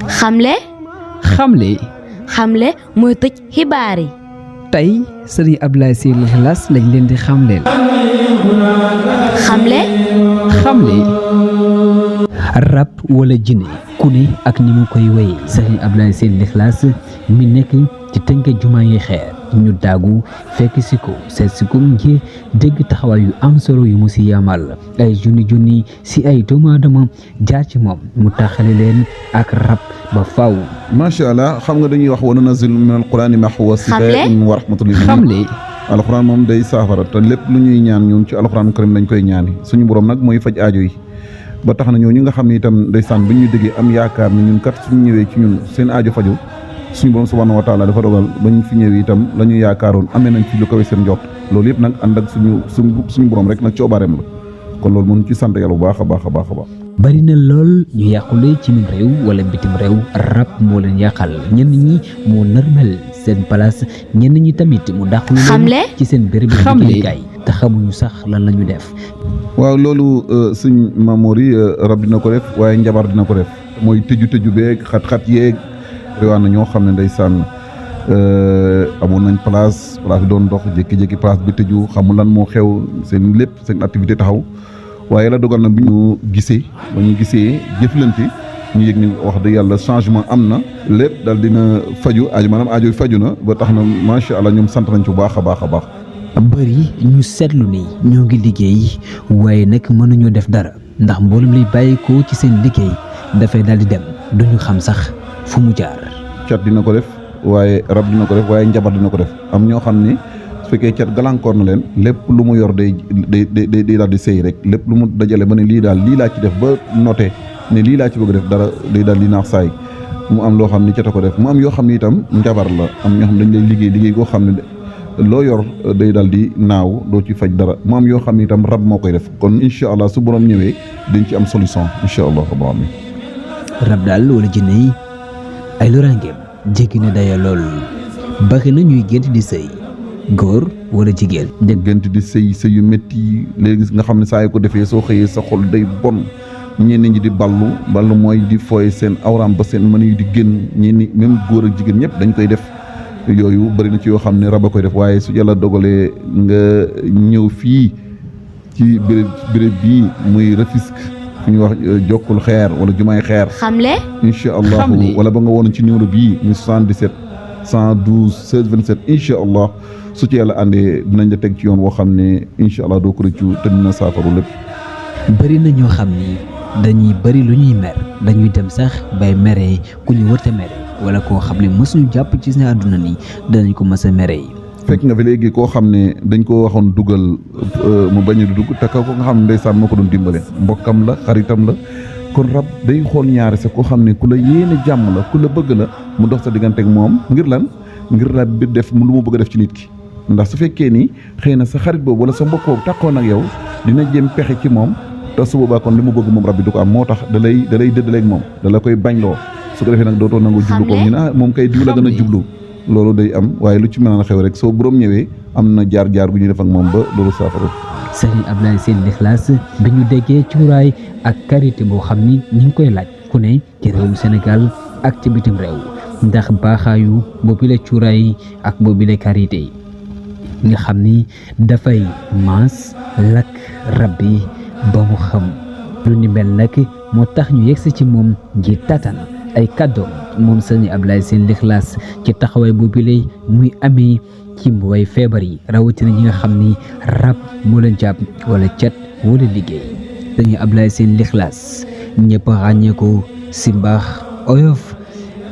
xamle. xamle mooy tëj xibaar yi. tey sëriñ Abdoulaye Sy Likhlass lañ leen di xamleel. xamle. rab wala jinne ku ne ak ni mu koy wéyee sëriñ Abdoulaye Sy Likhlass mi nekk ci tënke jumaa yi xeer ñu daagu fekk si ko seet si ko ngir dégg taxawaay yu am solo yu mu si yamal ay junni si ay doomu aadama jaar ci moom mu taxale leen ak rab ba faaw. macha allah xam nga dañuy wax wa nunazzilu min alqurani ma huwa shifaa'un wa rahmatun lil mu'minin. alquran moom day saafara te lépp lu ñuy ñaan ñun ci alquran karim lañ koy ñaani suñu borom nag mooy faj aajo yi ba tax na ñooñu nga xam ne itam ndeysaan bu ñu déggee am yaakaar ne ñun kat suñu ñëwee ci ñun seen aajo faju suñu borom subhanahu wa taala dafa dogal ba ñu fi ñëwee itam la ñu yaakaaroon amee nañ fi lu kawe seen njort loolu yëpp nag ànd ak suñu borom rek nag coobareem la kon loolu moom ci sant yàlla bu baax a baax a baax a baax. bari na lool ñu yàqule ci mim réew wala bitim réew rab moo leen yàqal ñenn ñi moo nërmel seen place ñenn ñi tamit mu dàqulu leen ci seen béréb liggéeykaay te xamuñu sax lan la ñu def. waaw loolu suñ Mamour yi rab dina ko def waaye njabar dina ko def mooy tëju beeg xat-xat yeeg réewaan na ñoo xam ne ndeysaan amoon nañ place bi doon dox jékki-jékki place bi tëju xamul lan moo xew seen lépp seen activité taxaw waaye la dogal na bi ñu gisee jëflante ñu yëg ni wax dëgg yàlla changement am na lépp daal dina faju aajo faju na ba tax na macha allah ñoom sant nañ ci bu baax a baax a baax. bëri ñu seetlu ni ñoo ngi liggéey waaye nag mënuñoo def dara ndax mboolem lay bàyyikoo ci seen liggéey dafay daal di dem duñu xam sax fu mu jaar. cat dina ko def waaye rab dina ko def waaye njabar dina ko def am ñoo xam ni su fekkee cat gàllankoor na leen lépp lu mu yor day daal di sëy rek lépp lu mu dajale ba ne lii laa ci def ba noté ne lii laa ci bëgg def dara day daal di naax saay mu am loo xam ni cat a ko def mu am yoo xam ni itam njabar la am ñoo xam dañ lay liggéey koo xam ne loo yor day daal di naaw doo ci faj dara mu am yoo xam ni itam rab moo koy def kon incha allah su borom ñëwee dañ ci am solution incha allah rabbi. rab daal wala jinne yi ay loraangeem jéggi na daya lool bari na ñuy gént di sëy góor wala jigéen. gént di sëy yu métti léegi nga xam ne saa yu ko defee soo xëyee sa xol day bon ñenn ñi di ballu mooy di fooy seen awraam ba seen mën yu di génn ñenn même góor ak jigéen ñëpp dañ koy def yooyu bëri na ci yoo xam ne rab a koy def waaye su yàlla dogalee nga ñëw fii ci béréb bii muy Rufisque fu ñuy wax jokkul xeer wala jumaay xeer. xamle. incha allah wala ba nga woon ci numéro bii muy 77 112 16 27 incha allah su ci yàlla àndee dinañ la teg ci yoon woo xam ne incha allah doo ko rëccu te dina saafaru lépp. bëri na ñoo xam ni dañuy bëri lu ñuy mer dañuy dem sax bay meree ku ñu wërte mere wala koo xam ne mësuñu jàpp ci seen àdduna ni danañ ko mës a mere. fekk nga fi léegi koo xam ne dañ ko waxoon dugal mu bañ a dugg te ko nga xam ne ndeysaan moo ko doon dimbale mbokkam la xaritam la kon rab day xool ñaari sa koo xam ne ku la yéene jàmm la ku la bëgg la mu dox sa diggante ak moom ngir lan ngir rab bi def lu mu bëgg a def ci nit ki ndax su fekkee ni xëy na sa xarit boobu wala sa mbokk boobu tàqoon ak yow dina jëm pexe ci moom te su boobaa kon li mu bëgg moom rab bi du ko am moo tax da lay dëddaleeg moom da la koy bañloo su ko defee nag dootoo nangu jublu ko ñu ne moom kay diw la gën a jublu loolu day am waaye lu ci mën a xew rek soo borom ñëwee am na jaar-jaar gu ñuy def ak moom ba loolu saafara. Serigne Abdoulaye Sy Likhlass bi ñu déggee cuuraay ak karité boo xam ni ñu ngi koy laaj ku ne ci réewum Sénégal ak ci bitim réew ndax baaxaayu boobile cuuraay ak boobile karité nga xam ni dafay maas lakk rab bi ba mu xam lu ni mel nag moo tax ñu yegsi ci moom ngir tatan ay kàddoom moom Serigne Abdoulaye Sy Likhlass ci taxawaay boobile muy amee ci way feebar yi rawatina ñi nga xam ni rab moo leen jàpp wala cat wala liggéey Serigne Abdoulaye Sy Likhlass ñëpp ràññee ko si mbaax oyof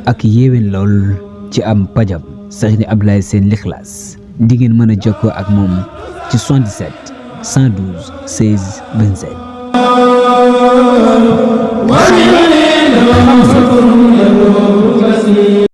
ak yéwén lool ci am pajam Serigne Abdoulaye Sy Likhlass di ngeen mën a jokkoo ak moom ci 77 112 16 27.